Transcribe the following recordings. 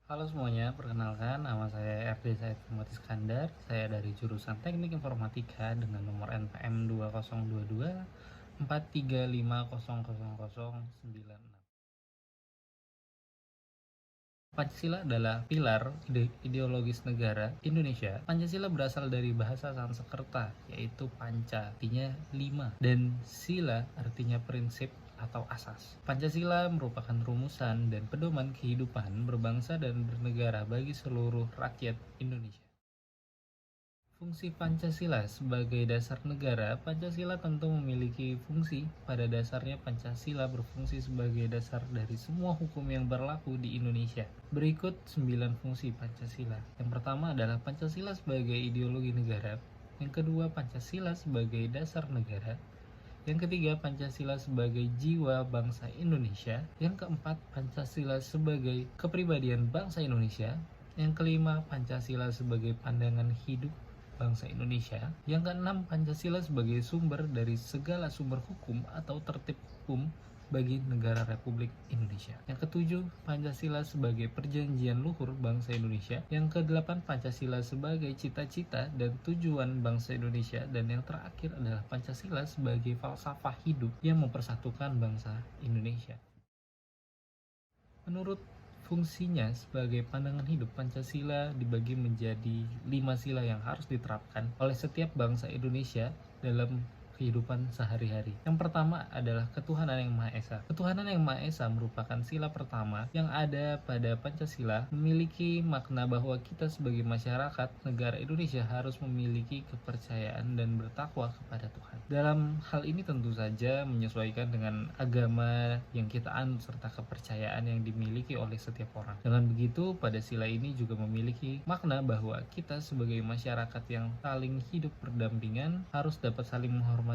Halo semuanya, perkenalkan nama saya RD Said Muhammad Iskandar. Saya dari jurusan Teknik Informatika dengan nomor NPM 2022 43500096. Pancasila adalah pilar ideologis negara Indonesia. Pancasila berasal dari bahasa Sanskerta, yaitu panca, artinya 5, dan sila artinya prinsip atau asas. Pancasila merupakan rumusan dan pedoman kehidupan berbangsa dan bernegara bagi seluruh rakyat Indonesia. Fungsi Pancasila sebagai dasar negara. Pancasila tentu memiliki fungsi. Pada dasarnya Pancasila berfungsi sebagai dasar dari semua hukum yang berlaku di Indonesia. Berikut 9 fungsi Pancasila. Yang pertama adalah Pancasila sebagai ideologi negara. Yang kedua, Pancasila sebagai dasar negara. Yang ketiga, Pancasila sebagai jiwa bangsa Indonesia. Yang keempat, Pancasila sebagai kepribadian bangsa Indonesia. Yang kelima, Pancasila sebagai pandangan hidup bangsa Indonesia. Yang keenam, Pancasila sebagai sumber dari segala sumber hukum atau tertib hukum bagi negara Republik Indonesia. Yang ketujuh, Pancasila sebagai perjanjian luhur bangsa Indonesia. Yang kedelapan, Pancasila sebagai cita-cita dan tujuan bangsa Indonesia. Dan yang terakhir adalah Pancasila sebagai falsafah hidup yang mempersatukan bangsa Indonesia. Menurut fungsinya sebagai pandangan hidup, Pancasila dibagi menjadi 5 sila yang harus diterapkan oleh setiap bangsa Indonesia dalam kehidupan sehari-hari. Yang pertama adalah ketuhanan yang Maha Esa. Ketuhanan yang Maha Esa merupakan sila pertama yang ada pada Pancasila, memiliki makna bahwa kita sebagai masyarakat negara Indonesia harus memiliki kepercayaan dan bertakwa kepada Tuhan. Dalam hal ini tentu saja menyesuaikan dengan agama yang kita anut serta kepercayaan yang dimiliki oleh setiap orang. Dengan begitu, pada sila ini juga memiliki makna bahwa kita sebagai masyarakat yang saling hidup berdampingan harus dapat saling menghormati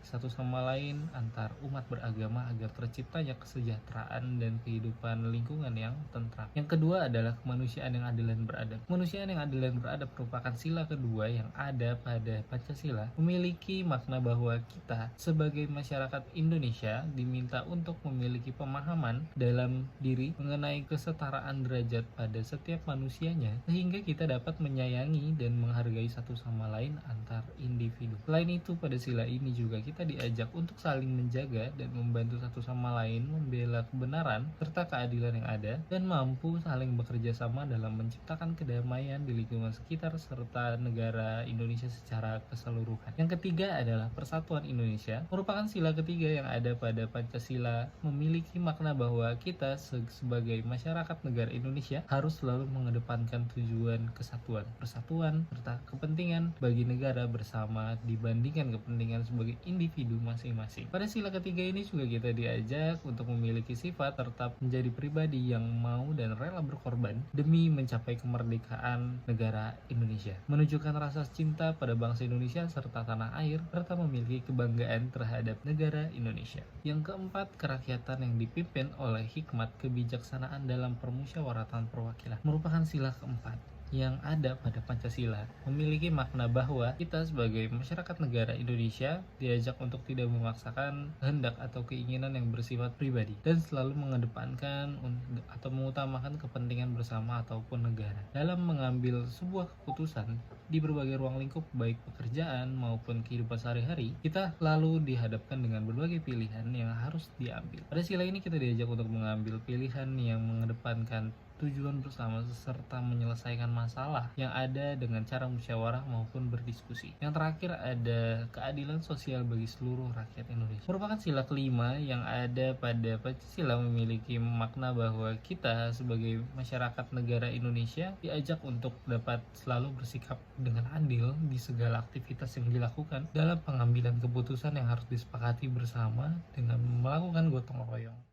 satu sama lain antar umat beragama agar terciptanya kesejahteraan dan kehidupan lingkungan yang tentram. Yang kedua adalah kemanusiaan yang adil dan beradab. Kemanusiaan yang adil dan beradab merupakan sila kedua yang ada pada Pancasila, memiliki makna bahwa kita sebagai masyarakat Indonesia diminta untuk memiliki pemahaman dalam diri mengenai kesetaraan derajat pada setiap manusianya, sehingga kita dapat menyayangi dan menghargai satu sama lain antar individu. Selain itu, pada sila ini juga kita diajak untuk saling menjaga dan membantu satu sama lain membela kebenaran serta keadilan yang ada, dan mampu saling bekerja sama dalam menciptakan kedamaian di lingkungan sekitar serta negara Indonesia secara keseluruhan. Yang ketiga adalah persatuan Indonesia, merupakan sila ketiga yang ada pada Pancasila, memiliki makna bahwa kita sebagai masyarakat negara Indonesia harus selalu mengedepankan tujuan kesatuan, persatuan, serta kepentingan bagi negara bersama dibandingkan kepentingan sebagai individu masing-masing. Pada sila ketiga ini juga kita diajak untuk memiliki sifat tetap menjadi pribadi yang mau dan rela berkorban demi mencapai kemerdekaan negara Indonesia, menunjukkan rasa cinta pada bangsa Indonesia serta tanah air, serta memiliki kebanggaan terhadap negara Indonesia. Yang keempat, kerakyatan yang dipimpin oleh hikmat kebijaksanaan dalam permusyawaratan perwakilan, merupakan sila keempat yang ada pada Pancasila, memiliki makna bahwa kita sebagai masyarakat negara Indonesia diajak untuk tidak memaksakan kehendak atau keinginan yang bersifat pribadi dan selalu mengedepankan atau mengutamakan kepentingan bersama ataupun negara. Dalam mengambil sebuah keputusan di berbagai ruang lingkup baik pekerjaan maupun kehidupan sehari-hari, kita lalu dihadapkan dengan berbagai pilihan yang harus diambil. Pada sila ini kita diajak untuk mengambil pilihan yang mengedepankan tujuan bersama serta menyelesaikan masalah yang ada dengan cara musyawarah maupun berdiskusi. Yang terakhir ada keadilan sosial bagi seluruh rakyat Indonesia, merupakan sila kelima yang ada pada Pancasila, memiliki makna bahwa kita sebagai masyarakat negara Indonesia diajak untuk dapat selalu bersikap dengan adil di segala aktivitas yang dilakukan dalam pengambilan keputusan yang harus disepakati bersama dengan melakukan gotong royong.